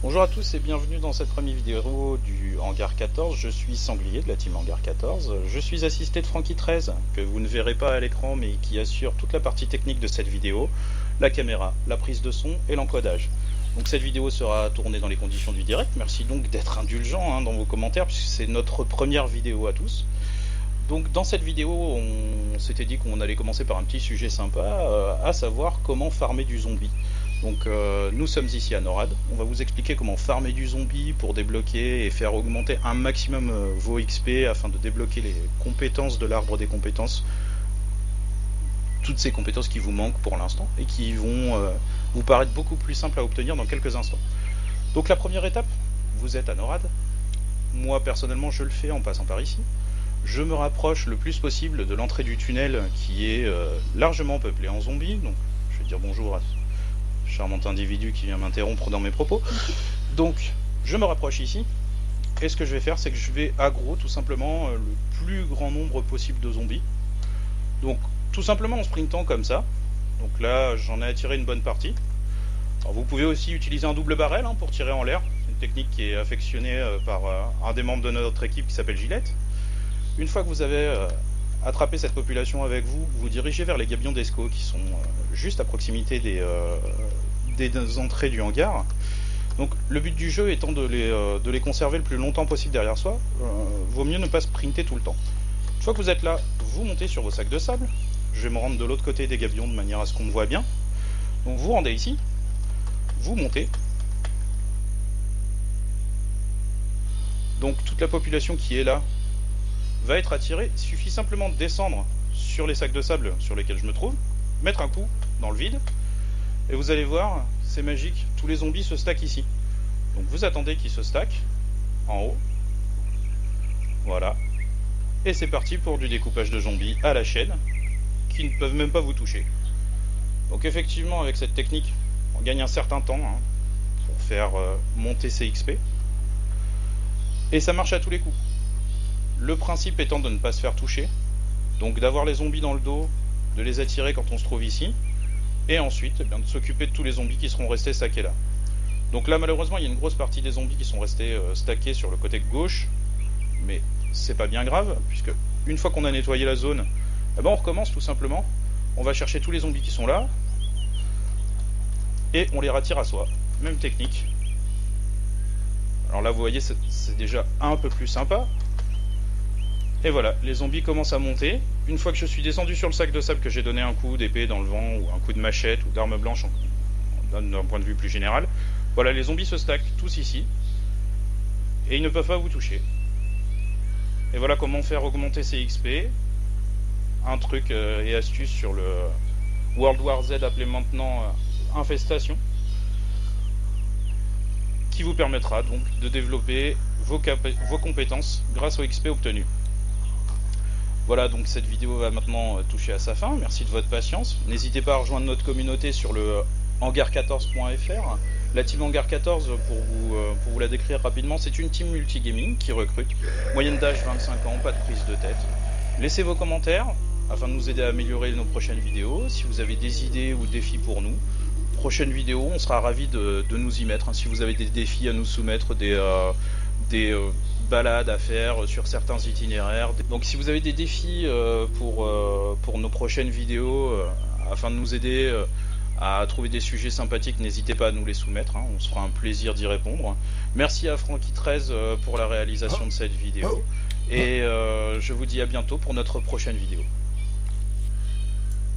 Bonjour à tous et bienvenue dans cette première vidéo du Hangar 14. Je suis Sanglier de la team Hangar 14. Je suis assisté de Francky 13, que vous ne verrez pas à l'écran mais qui assure toute la partie technique de cette vidéo, la caméra, la prise de son et l'encodage. Donc cette vidéo sera tournée dans les conditions du direct. Merci donc d'être indulgent dans vos commentaires puisque c'est notre première vidéo à tous. Donc dans cette vidéo, on s'était dit qu'on allait commencer par un petit sujet sympa, à savoir comment farmer du zombie. Donc nous sommes ici à NORAD, on va vous expliquer comment farmer du zombie pour débloquer et faire augmenter un maximum vos XP afin de débloquer les compétences de l'arbre des compétences. Toutes ces compétences qui vous manquent pour l'instant et qui vont vous paraître beaucoup plus simples à obtenir dans quelques instants. Donc la première étape, vous êtes à NORAD. Moi personnellement je le fais en passant par ici. Je me rapproche le plus possible de l'entrée du tunnel qui est largement peuplé en zombies. Donc je vais dire bonjour à ce charmant individu qui vient m'interrompre dans mes propos. Donc je me rapproche ici. Et ce que je vais faire, c'est que je vais aggro tout simplement le plus grand nombre possible de zombies. Donc tout simplement en sprintant comme ça. Donc là j'en ai attiré une bonne partie. Alors, vous pouvez aussi utiliser un double barrel pour tirer en l'air. C'est une technique qui est affectionnée par un des membres de notre équipe qui s'appelle Gillette. Une fois que vous avez attrapé cette population avec vous, vous dirigez vers les gabions d'Esco qui sont juste à proximité des entrées du hangar. Donc le but du jeu étant de les conserver le plus longtemps possible derrière soi, vaut mieux ne pas sprinter tout le temps. Une fois que vous êtes là, vous montez sur vos sacs de sable. Je vais me rendre de l'autre côté des gabions de manière à ce qu'on me voit bien. Donc vous rendez ici, vous montez. Donc toute la population qui est là va être attiré, il suffit simplement de descendre sur les sacs de sable sur lesquels je me trouve, mettre un coup dans le vide, et vous allez voir, c'est magique, tous les zombies se stackent ici. Donc vous attendez qu'ils se stackent, en haut, voilà, et c'est parti pour du découpage de zombies à la chaîne, qui ne peuvent même pas vous toucher. Donc effectivement, avec cette technique, on gagne un certain temps pour faire monter ses XP, et ça marche à tous les coups. Le principe étant de ne pas se faire toucher, donc d'avoir les zombies dans le dos, de les attirer quand on se trouve ici, et ensuite de s'occuper de tous les zombies qui seront restés stackés là. Donc là malheureusement il y a une grosse partie des zombies qui sont restés stackés sur le côté gauche, mais c'est pas bien grave, puisque une fois qu'on a nettoyé la zone, on recommence tout simplement, on va chercher tous les zombies qui sont là, et on les rattire à soi, même technique. Alors là vous voyez c'est déjà un peu plus sympa. Et voilà, les zombies commencent à monter. Une fois que je suis descendu sur le sac de sable, que j'ai donné un coup d'épée dans le vent, ou un coup de machette, ou d'arme blanche, d'un point de vue plus général, voilà, les zombies se stackent tous ici, et ils ne peuvent pas vous toucher. Et voilà comment faire augmenter ses XP. Un truc et astuce sur le World War Z appelé maintenant Infestation, qui vous permettra donc de développer vos compétences grâce aux XP obtenus. Voilà, donc cette vidéo va maintenant toucher à sa fin. Merci de votre patience. N'hésitez pas à rejoindre notre communauté sur le hangar14.fr. La team Hangar 14, pour vous la décrire rapidement, c'est une team multigaming qui recrute. Moyenne d'âge 25 ans, pas de prise de tête. Laissez vos commentaires afin de nous aider à améliorer nos prochaines vidéos. Si vous avez des idées ou défis pour nous, prochaine vidéo, on sera ravis de nous y mettre. Si vous avez des défis à nous soumettre, des balades à faire sur certains itinéraires. Donc si vous avez des défis pour nos prochaines vidéos, afin de nous aider à trouver des sujets sympathiques, n'hésitez pas à nous les soumettre, on se fera un plaisir d'y répondre. Merci à Francky 13 pour la réalisation de cette vidéo, et je vous dis à bientôt pour notre prochaine vidéo.